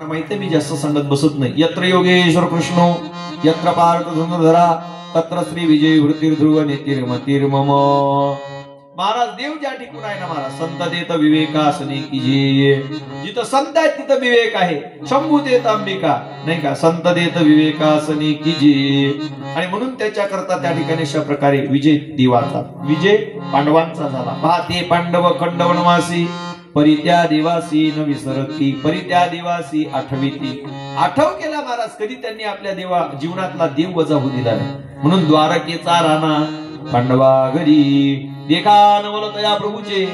माहिती मी जास्त सांगत बसत नाही. यत्र योगेश्वर कृष्णो यत्र पार्थ धनुर्धरा तत्र श्री विजय वृत्तीर्ध्रुव नेतिर्मतिर्मम. महाराज देव ज्या ठिकाणी आहे ना महाराज, संत देत विवेकासने कीजे. जिथं संत आहे तिथं विवेक आहे. शंभू देत अंबिका, नाही का, संत देत विवेकासने कीजे. आणि म्हणून त्याच्या करता त्या ठिकाणी अशा प्रकारे विजय देवाचा, विजय पांडवांचा झाला. पहा, ते पांडव खंड वनवासी परित्या देवासी न विसरती, परित्या देवासी आठविती. आठव केला महाराज, कधी त्यांनी आपल्या देवा जीवनातला देव वजा होऊ दिला नाही. म्हणून द्वारकेचा राणा पांडवा घरी देखा नवल तया प्रभूचे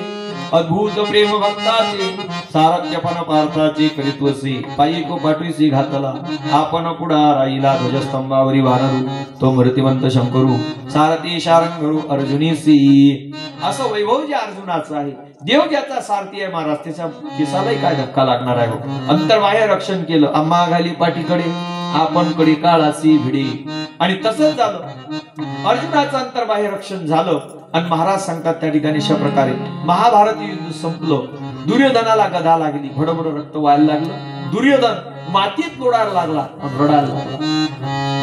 अद्भुत प्रेम भक्ताचे सारथ्यपण पार्थाचे करीत्वसी पायी को पाठवीसी घातला आपण पुढा राहिला ध्वजस्तंभावरी वानरू तो मृत्युवंत शंकरू सारथी शारंगरू अर्जुनीसी. असं वैभव जे अर्जुनाचं आहे, देव ज्याचा सारथी आहे महाराज, त्याच्या केसालाही काय धक्का लागणार आहे. अंतर्बाह्य रक्षण केलं, आम्हा घाली पाठीकडे आपण कडे काळाची भिडे. आणि तसंच झालं, अर्जुनाचं अंतर्बाह्य रक्षण झालं. आणि महाराज सांगतात त्या ठिकाणी अशा प्रकारे महाभारत युद्ध संपलं. दुर्योधनाला गदा लागली, भडभड रक्त व्हायला लागलं. दुर्योधन मातीत लोडायला लागला, रडायला लागला.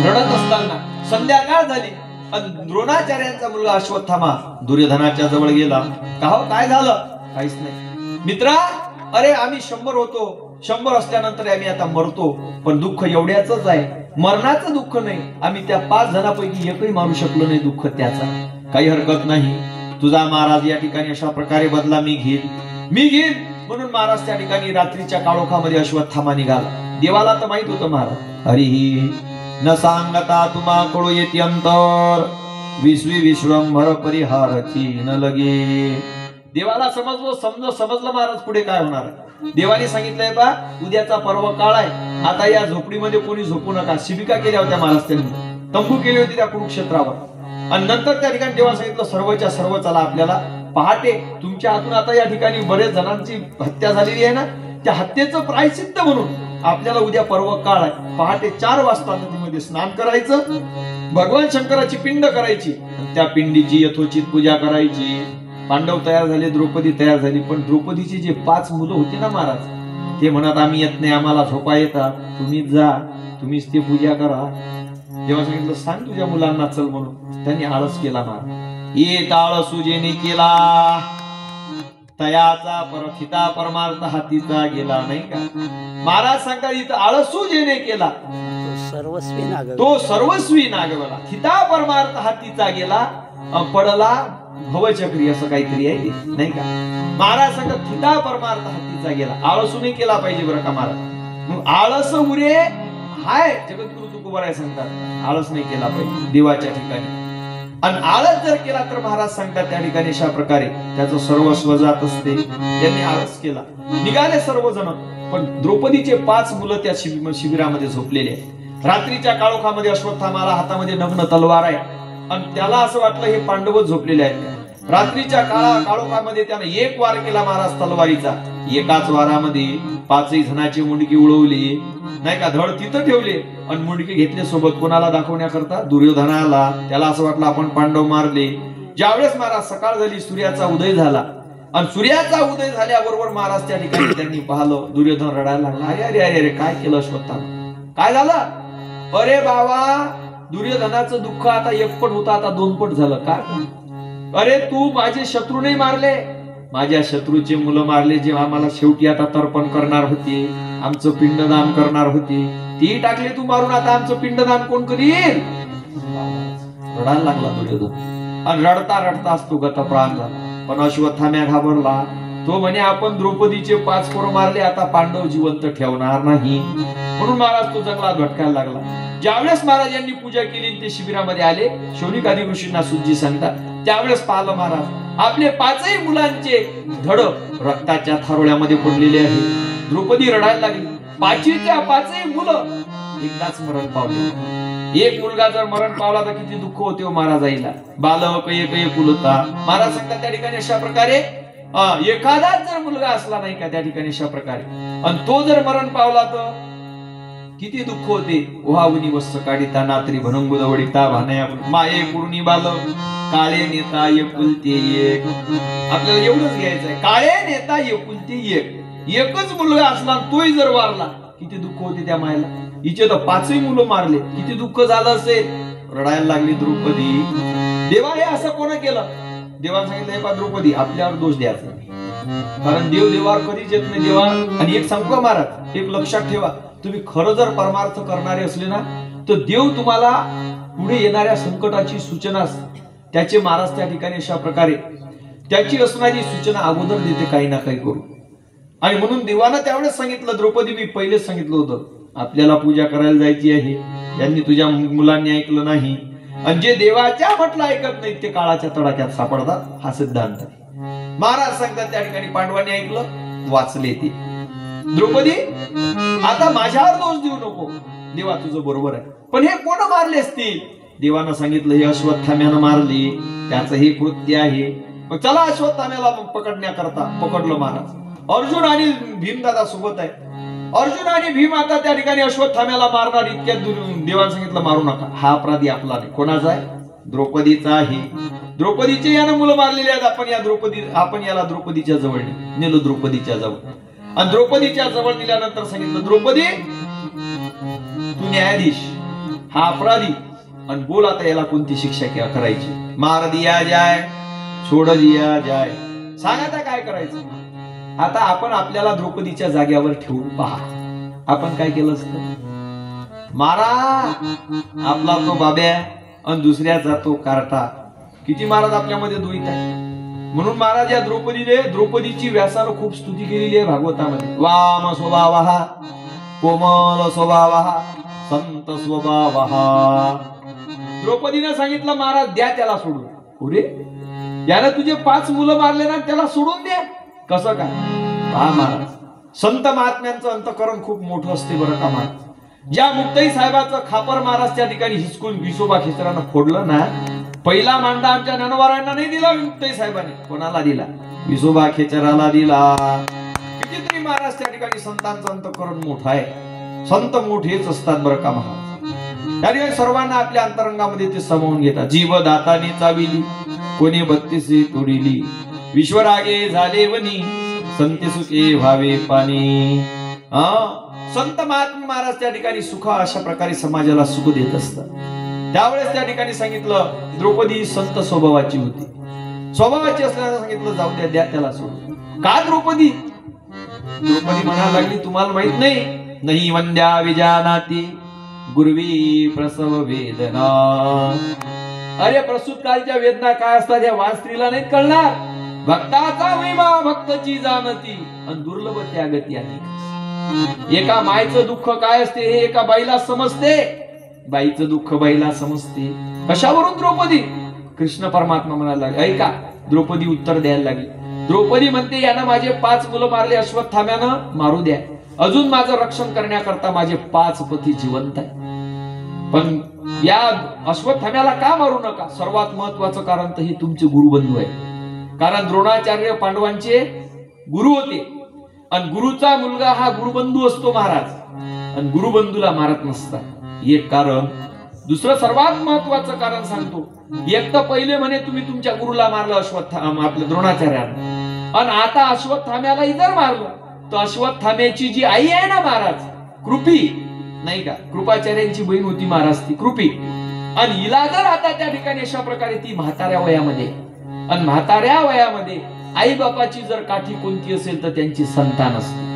रडत असताना संध्याकाळ झाली आणि द्रोणाचार्यांचा मुलगा अश्वत्थामा दुर्योधनाच्या जवळ गेला. का हो, काय झालं? काहीच नाही मित्रा, अरे आम्ही 100 होतो, 100 असल्यानंतर आम्ही आता मरतो, पण दुःख एवढ्याच आहे, मरणाचं दुःख नाही. आम्ही त्या 5 जणांपैकी एकही मारू शकलो नाही, दुःख त्याचा. काही हरकत नाही, तुझा महाराज या ठिकाणी अशा प्रकारे बदला मी घेईन. म्हणून महाराज त्या ठिकाणी रात्रीच्या काळोखामध्ये अश्वत्थामा निघाला. देवाला तर माहित होतं महाराज, हरिही न सांगता तुम्हा कडू येते अंतर विश्वी विश्वंभर परिहारची न लगे. देवाला समजलं महाराज पुढे काय होणार आहे. देवाने सांगितलंय बा, उद्याचा पर्व काळ आहे, आता या झोपडीमध्ये कोणी झोपू नका. शिबिका केल्या होत्या महाराज त्यांनी, तंबू केली होती त्या कुरुक्षेत्रावर. आणि नंतर त्या ठिकाणी देवाने सांगितलं, सर्वच्या सर्व चला, आपल्याला पहाटे तुमच्या हातून आता या ठिकाणी बरेच जणांची हत्या झालेली आहे ना, त्या हत्येचं प्रायश्चित्त म्हणून आपल्याला उद्या पर्व काळ आहे, पहाटे 4 वाजता नदीमध्ये स्नान करायचं, भगवान शंकराची पिंड करायची, त्या पिंडीची यथोचित पूजा करायची. पांडव तयार झाले, द्रौपदी तयार झाली. पण द्रौपदीची जे 5 मुलं होती ना महाराज, ते म्हणत आम्ही येत नाही, आम्हाला झोपा येतात, तुम्हीच जा, तुम्हीच ते पूजा करा. जेव्हा सांगितलं सांग तुझ्या मुलांना चल म्हणून, त्यांनी आळस केला महाराज. येत आळसू जेने केला तयाचा परथिता परमार्थ हातीचा गेला, नाही का महाराज सांगतात. इथं आळसू जेने केला तो सर्वस्वी नागवला, थिता परमार्थ हातीचा गेला, पडला भवचक्री, असं काहीतरी आहे नाही का. महाराज सांगतात थिता परमार्थ हातीचा गेला. आळसू नाही केला पाहिजे बरं का महाराज. मग आळस उरे हाय जगद्गुरु तुकोबाराय सांगतात, आळस नाही केला पाहिजे देवाच्या ठिकाणी. आणि आळस जर केला तर महाराज सांगतात त्या ठिकाणी अशा प्रकारे त्याचं सर्वस्व जात असते. त्यांनी आळस केला, निघाले सर्वजण. पण द्रौपदीचे 5 मुलं त्या शिबिरामध्ये झोपलेले आहेत. रात्रीच्या काळोखामध्ये अश्वत्थामाला हातामध्ये नग्न तलवार आहे आणि त्याला असं वाटलं हे पांडवच झोपलेले आहेत. रात्रीच्या काळोखामध्ये त्याने 1 वार केला महाराज तलवारीचा. एकाच वारामध्ये 5 जणांची मुंडकी उडवली, नाही का, धड तिथं ठेवले आणि मुंडकी घेतले सोबत. कोणाला दाखवण्याकरता? दुर्योधनाला. त्याला असं वाटलं आपण पांडव मारले. ज्यावेळेस महाराज सकाळ झाली, सूर्याचा उदय झाला आणि सूर्याचा उदय झाल्याबरोबर महाराज त्या ठिकाणी त्यांनी पाहिलं, दुर्योधन रडायला लागला. अरे अरे अरे अरे, काय केलं अश्वत्थामा, काय झालं? अरे बाबा, दुर्योधनाचं दुःख आता 1 पट होतं, आता 2 पट झालं. काय? अरे तू माझे शत्रू नाही मारले, माझ्या शत्रूचे मुलं मारले, जे आम्हाला शेवटी आता तर्पण करणार होते, आमचं पिंडदान करणार होते, ती टाकले तू मारून. आता आमचं पिंडदान कोण करील? रडायला लागला दुर्योधन. आणि रडता रडता असतो गतप्राण झाला. पण अश्वत्थाम्या घाबरला. तो म्हणे आपण द्रौपदीचे 5 पोरं मारले, आता पांडव जिवंत ठेवणार नाही. म्हणून महाराज तो जंगलात भटकायला लागला. ज्यावेळेस महाराज यांनी पूजा केली, ते शिबिरामध्ये आले. शौनिक आदी ऋषींना सुजी सांगतात. त्यावेळेस पाहिलं महाराज आपले 5ही मुलांचे धड रक्ताच्या थारोळ्यामध्ये पडलेले आहे. द्रौपदी रडायला लागली. 5ही मुलं एकदाच मरण पावले. एक मुलगा जर मरण पावला तर किती दुःख होते महाराजाईला. बालक एक कुलता. महाराज सांगतात त्या ठिकाणी अशा प्रकारे एखादाच जर मुलगा असला नाही का त्या ठिकाणी अशा प्रकारे, आणि तो जर मरण पावला तर किती दुःख होते. ओहावनी वस्त्र काढिता नात्री भनंगुद वडिता भानया माये पूर्णी बाल काळे नेता एकुलते एक. आपल्याला एवढंच घ्यायचंय, काळे नेता एकुलते एक. एकच मुलगा असला तोही जर वारला किती दुःख होते त्या मायला. हिचे तर 5ही मुलं मारले, किती दुःख झालं असेल. रडायला लागली द्रौपदी. देवा हे असं कोण केलं? देवाने सांगितलं, हे पा द्रौपदी, आपल्यावर दोष द्यायचा नाही, कारण देव देवावर कधीच येत नाही. देवा आणि एक सांगू का महाराज, एक लक्षात ठेवा, तुम्ही खरं जर परमार्थ करणारे असले ना, तर देव तुम्हाला पुढे येणाऱ्या संकटाची सूचना त्याचे महाराज त्या ठिकाणी अशा प्रकारे त्याची असणारी सूचना अगोदर देते काही ना काही करू. आणि म्हणून देवानं त्यावेळेस सांगितलं, द्रौपदी मी पहिलेच सांगितलं होतं आपल्याला पूजा करायला जायची आहे, यांनी तुझ्या मुलांनी ऐकलं नाही, आणि जे देवाच्या म्हटलं ऐकत नाही ते काळाच्या तडाख्यात सापडतात, हा सिद्धांत आहे. महाराज सांगतात त्या ठिकाणी पांडवांनी ऐकलं, वाचले ते. द्रौपदी आता माझ्यावर दोष देऊ नको, देवा तुझं बरोबर आहे, पण हे कोण मारले असतील? देवानं सांगितलं हे अश्वत्थाम्यानं मारले, त्याचं हे कृत्य आहे. मग चला अश्वत्थाम्याला पकडण्याकरता पकडलं महाराज. अर्जुन आणि भीम दादा सोबत आहे. अर्जुन आणि भीम आता त्या ठिकाणी अश्वत्थाम्याला मारणार, इतक्या देवानं सांगितलं मारू नका, हा अपराधी आपला नाही. कोणाचा आहे? द्रौपदीचा आहे. द्रौपदीचे यानं मुलं मारलेले आहेत. आपण याला द्रौपदीच्या जवळ नेलो, द्रौपदीच्या जवळ. आणि द्रौपदीच्या जवळ दिल्यानंतर सांगितलं, द्रौपदी तू न्यायाधीश, हा अपराधी, आणि बोल आता याला कोणती शिक्षा करायची. मार दिया जाय, सोड दिया जाय, सांग आता काय करायचं. आता आपण आपल्याला द्रौपदीच्या जाग्यावर ठेवून पहा, आपण काय केलं असतं? मारा आपला तो बाब्या आणि दुसऱ्याचा तो कार्टा. किती महाराज आपल्यामध्ये द्वैत आहे. म्हणून महाराज या द्रौपदीची व्यासानं खूप स्तुती केलेली आहे भागवतामध्ये. वाम स्वभावः कोमल स्वभावः संत स्वभावः. द्रौपदीने सांगितलं महाराज द्या त्याला सोडून. अरे यानं तुझे 5 मुलं मारले ना, त्याला सोडून द्या. कसं काय? पहा महाराज, संत महात्म्यांचं अंतकरण खूप मोठं असते बरं का महाराज. ज्या मुक्ताई साहेबाचं खापर महाराज त्या ठिकाणी हिसकून विसोबा खेचरानं फोडलं ना, पहिला मांडा आमच्या ज्ञानोबारांना नाही दिला मुक्ताई साहेबांनी. कोणाला दिला? विसोबा खेचराला दिला. कितीतरी महाराज त्या ठिकाणी संतांचं अंतकरण मोठं आहे. संत मोठेच असतात बरं का महाराज. त्या ठिकाणी सर्वांना आपल्या अंतरंगामध्ये ते समावून घेतात. जीव दाताने चाविली, कोणी 32 तोडिली, विश्वरागे झाले वनी, संत सुखे व्हावे पाणी. संत महात्मा महाराज त्या ठिकाणी सुख अशा प्रकारे समाजाला सुख देत असतात. त्यावेळेस त्या ठिकाणी सांगितलं द्रौपदी संत स्वभावाची होती. स्वभावाची असल्यानं सांगितलं जाऊ द्या, द्या त्याला सोडून. का द्रौपदी म्हणायला लागली, तुम्हाला माहित नाही वंद्या विजानाती गुरुवी प्रसव वेदना. अरे प्रसूत काळच्या वेदना काय असतात या वाण स्त्रीला नाही कळणार. भक्ताचा महिमा भक्तची जाणती, आणि दुर्लभ त्यागती अनेक. एका मायचं दुःख काय असते हे एका बाईला समजते. बाईचं दुःख बाईला समजते. कशावरून द्रौपदी? कृष्ण परमात्मा म्हणायला लागले. ऐका, द्रौपदी उत्तर द्यायला लागली. द्रौपदी म्हणते यानं माझे 5 मुलं मारले, अश्वत्थाम्यानं मारू द्या. अजून माझं रक्षण करण्याकरता माझे 5 पती जिवंत आहे. पण या अश्वत्थाम्याला का मारू नका? सर्वात महत्वाचं कारण तर हे तुमचे गुरुबंधू आहे. कारण द्रोणाचार्य पांडवांचे गुरु होते, आणि गुरुचा मुलगा हा गुरुबंधू असतो महाराज, आणि गुरुबंधूला मारत नसतात. एक कारण. दुसरं सर्वात महत्वाचं कारण सांगतो. एक तर पहिले म्हणे तुम्ही तुमच्या गुरुला मारलं आपल्या द्रोणाचार्याला, आणि आता अश्वत्थाम्याला जर मारलं तर अश्वत्थाम्याची जी आई आहे ना महाराज, कृपी नाही का, कृपाचार्यांची बहीण होती महाराज ती कृपी, आणि हिला जर आता त्या ठिकाणी अशा प्रकारे ती म्हाताऱ्या वयामध्ये, आणि म्हाताऱ्या वयामध्ये आई बापाची जर काठी कोणती असेल तर त्यांची संतान असते.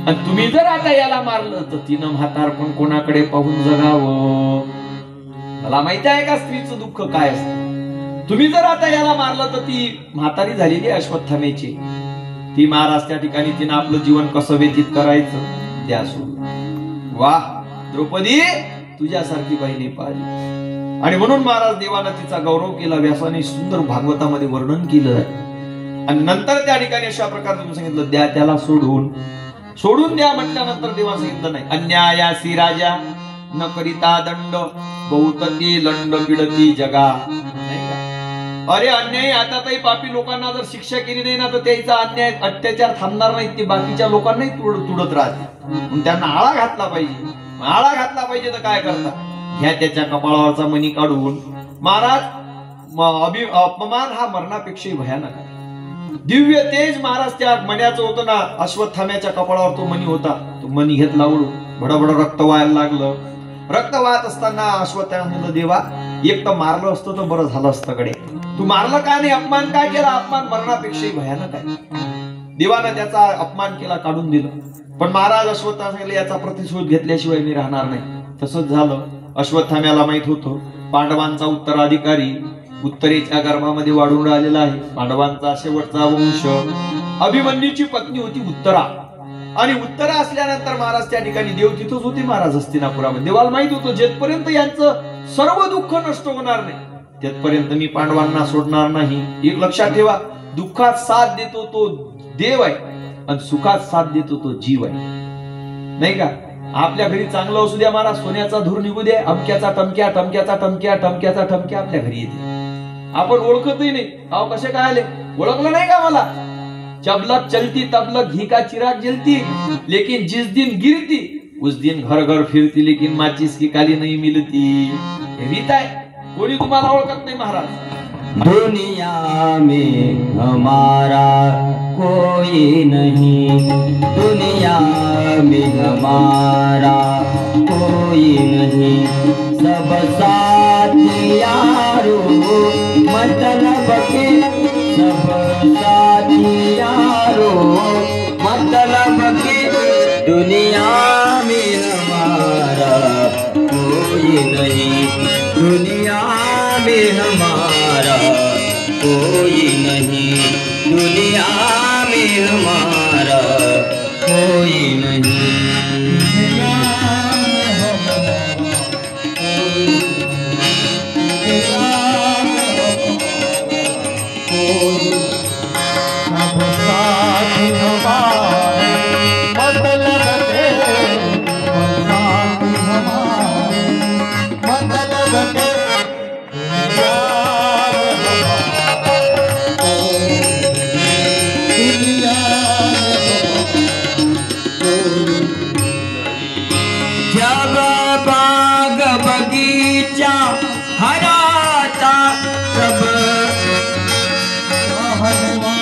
आणि तुम्ही जर आता याला मारलं तर तिनं म्हातारपण कोणाकडे पाहून जगावं? मला माहिती आहे का स्त्रीचं दुःख काय असतं. तुम्ही जर आता याला मारलं तर ती म्हातारी झालेली अश्वत्थाम्याची, ती महाराज त्या ठिकाणी तिनं आपलं जीवन कसं व्यतीत करायचं द्या सोडून. वाह द्रौपदी, तुझ्यासारखी बाईने पाहिली. आणि म्हणून महाराज देवानं तिचा गौरव केला. व्यासाने सुंदर भागवतामध्ये वर्णन केलं. आणि नंतर त्या ठिकाणी अशा प्रकारे तुम्ही सांगितलं द्या त्याला सोडून द्या. म्हटल्यानंतर देवा सांगितलं नाही. अन्यायासी राजा न करिता दंड, बहुतती लंड पिडती जगा. अरे अन्याय आता काही पापी लोकांना जर शिक्षा केली नाही ना तर त्याचा अन्याय अत्याचार थांबणार नाही. ते बाकीच्या लोकांनाही तुडत राहते. म्हणून त्यांना आळा घातला पाहिजे. तर काय करता? घ्या त्याच्या कपाळावरचा मणी काढून. महाराज अपमान हा मरणापेक्षाही भयानक आहे. दिव्य तेज महाराज त्या मण्याचं होतं ना, अश्वत्थाम्याच्या कपाळावर तो मणी होता. तो मणी घेतला ओढून, भडभड रक्त व्हायला लागलं. रक्त वाहत असताना अश्वत्थामा म्हणलं, देवा एक तर मारलं असतं तर बरं झालं असतं कडे. तू मारलं का नाही? अपमान काय केला? अपमान मरणापेक्षाही भयानक आहे. देवानं त्याचा अपमान केला, काढून दिलं. पण महाराज अश्वत्थामा सांगितलं, याचा प्रतिशोध घेतल्याशिवाय मी राहणार नाही. तसंच झालं. अश्वत्थाम्याला माहित होतं पांडवांचा उत्तराधिकारी उत्तरेच्या गर्भामध्ये वाढून राहिलेला आहे. पांडवांचा शेवटचा वंश. अभिमन्यूची पत्नी होती उत्तरा, आणि उत्तरा असल्यानंतर महाराज त्या ठिकाणी देव तिथंच होते महाराज हस्तिनापुरामध्ये. देवाला माहित होतं जेथपर्यंत यांचं सर्व दुःख नष्ट होणार नाही तेथपर्यंत मी पांडवांना सोडणार नाही. एक लक्षात ठेवा, दुःखात साथ देतो तो देव आहे आणि सुखात साथ देतो तो जीव आहे, नाही का? आपल्या घरी चांगलं असू द्या महाराज, सोन्याचा धूर निघू दे, अमक्याचा टमक्या, टमक्याचा टमक्या, टमक्याचा टमक्या आपल्या घरी येते. आपण ओळखतही नाही. अहो कसे काय आले? ओळखलं नाही का मला? जबलक चलती तबलक घी का चिराग जलती, लेकिन जिस दिन गिरती उस दिन घर घर फिरती, लेकिन माचिस की काली नहीं मिलती. रीत आहे. कोणी तुम्हाला ओळखत नाही महाराज. दुनिया में हमारा कोई नहीं, दुनिया में हमारा कोई नहीं, सब साथ यारो मतलब के, सब साथ यारो मतलब के, दुनिया में हमारा कोई नहीं, दुनिया में हमारा कोई नहीं, दुनिया में हमारा कोई नहीं. जब बाग बगीचा हराता तब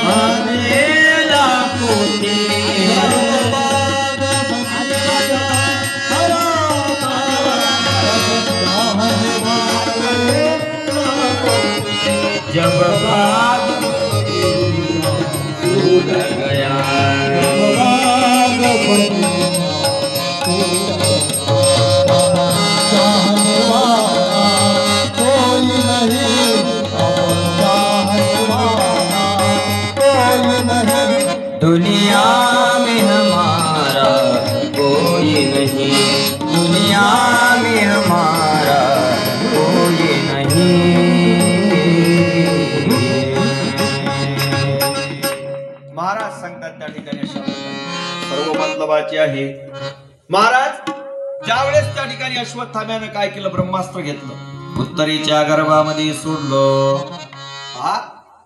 हरेला कोठी, जब बाग टूट गया, दुनिया में हमारा कोई नहीं, दुनिया में हमारा कोई नहीं. महाराज सांगतात त्या ठिकाणी सर्व मतलबाचे आहे. महाराज ज्यावेळेस त्या ठिकाणी अश्वत्थाम्यानं काय केलं? ब्रह्मास्त्र घेतलं, उत्तरेच्या गर्भामध्ये सोडलं. हा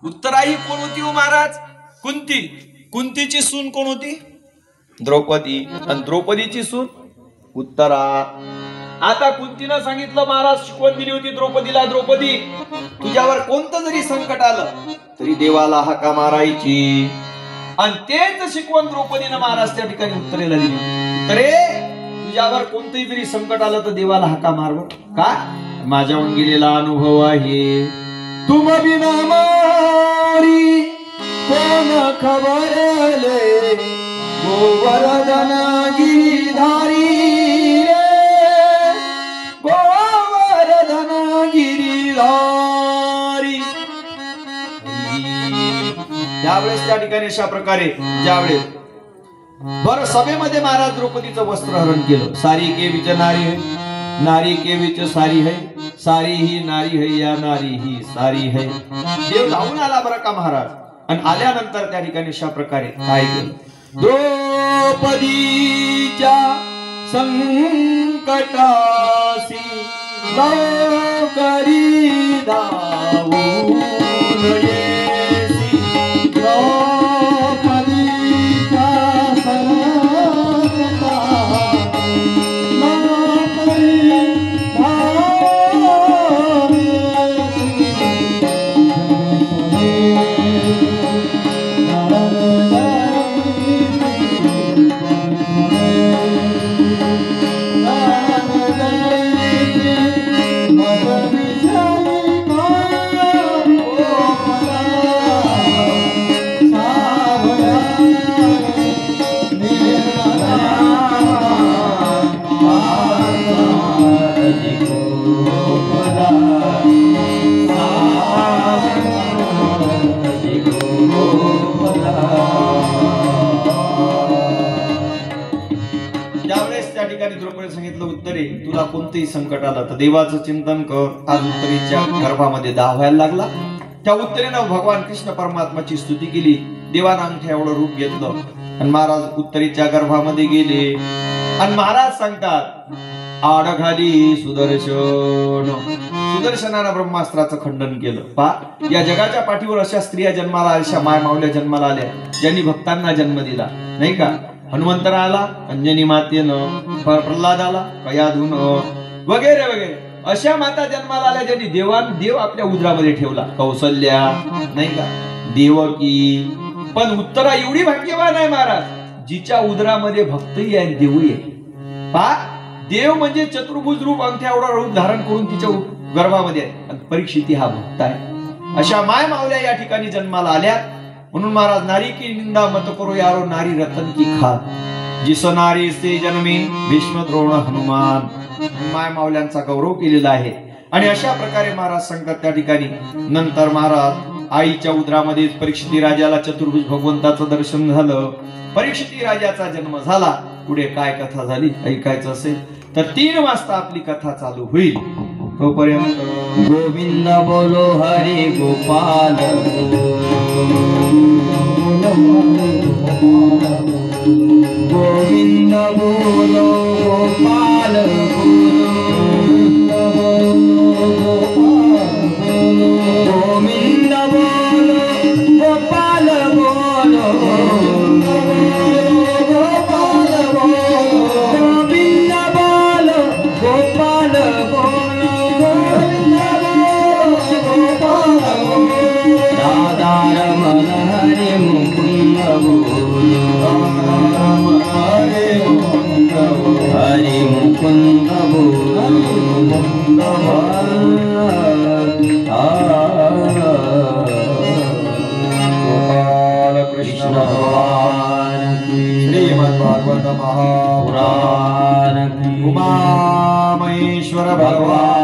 उत्तरा ही कोण होती हो महाराज? कुंती. कुंतीची सून कोण होती? द्रौपदी. आणि द्रौपदीची सून उत्तरा. आता कुंतीनं सांगितलं, महाराज शिकवण दिली होती द्रौपदीला, द्रौपदी तुझ्यावर कोणतं जरी संकट आलं तरी देवाला हाका मारायची. आणि तेच शिकवण द्रौपदीनं महाराज त्या ठिकाणी उत्तरेला दिली. उत्तरे तुझ्यावर कोणतंही जरी संकट आलं तर देवाला हाका मारव. का? माझ्याहून गेलेला अनुभव आहे. तुम बिना मारी कोण खबरले, गोवर्धन गिरिधारी रे, गोवर्धन गिरिधारी. त्यावेळेस त्या ठिकाणी अशा प्रकारे ज्यावेळेस बरं सभेमध्ये महाराज द्रौपदीचं वस्त्रहरण केलं. सारी के विच नारी है, नारी के विच सारी है, सारी ही नारी है, या नारी ही सारी है. देव जाऊन आला बरं का महाराज. आणि आल्यानंतर त्या ठिकाणी अशा प्रकारे काय केलं? द्रौपदीच्या संकटासी लवकरी धावून येसी, द्रौपदीच्या संकटासी लवकरी धावून येसी. त्यावेळेस त्या ठिकाणी द्रौपदीने सांगितलं, उत्तरे तुला कोणतेही संकट आलं तर देवाचं चिंतन कर. आज उत्तरेच्या गर्भामध्ये दाह व्हायला लागला. त्या उत्तरेनं भगवान कृष्ण परमात्माची स्तुती केली. देवानं अंगठ्या एवढं रूप घेतलं आणि महाराज उत्तरेच्या गर्भामध्ये गेले. आणि महाराज सांगतात, आडघाली सुदर्शन. सुदर्शनानं ब्रह्मास्त्राचं खंडन केलं. पा या जगाच्या पाठीवर अशा स्त्रिया जन्माला, अशा माय माऊल्या जन्माला आल्या ज्यांनी भक्तांना जन्म दिला, नाही का? हनुमंत आला, अंजनी मातेनं, प्रल्हाद आला, कयाधून वगैरे वगैरे अशा माता जन्माला आल्या ज्यांनी देव आपल्या उदरामध्ये ठेवला. कौसल्या, नाही का? देवकी. पण उत्तरा एवढी भाग्यवान आहे महाराज, जिच्या उदरामध्ये भक्तही आहे, देवही आहे. पा देव म्हणजे चतुर्भुज रूप, अंगठ्या एवढा रूप धारण करून तिच्या गर्भामध्ये आहे. आणि परीक्षिती हा भक्त आहे. अशा माय मावल्या या ठिकाणी जन्माला आल्या. म्हणून महाराज, नारी की निंदा मत करो यारो, नारी रतन की खान. जिस नारी से जन्मी भीष्म द्रोण हनुमान. माय मावल्यांचा गौरव केलेला आहे. आणि अशा प्रकारे महाराज संकट त्या ठिकाणी. नंतर महाराज आईच्या उदरामध्ये परीक्षिती राजाला चतुर्भुज भगवंताचं दर्शन झालं. परीक्षिती राजाचा जन्म झाला. पुढे काय कथा झाली ऐकायचं असेल तर 3 वाजता आपली कथा चालू होईल. तोपर्यंत गोविंद बोलो हरि गोपाल, गोविंद बोलो गोपाल, गोविंद बोलो गोपाल बोलो, गोपाल बोलो, गोविंद बोलो गोपाल बोलो, राधा रमण हरे मुकुंद बोलो, हरे मुकुंद बोलो, गोपाल कृष्ण भगवान की, श्रीमद्भागवत महापुराण की, उमा महेश्वर भगवान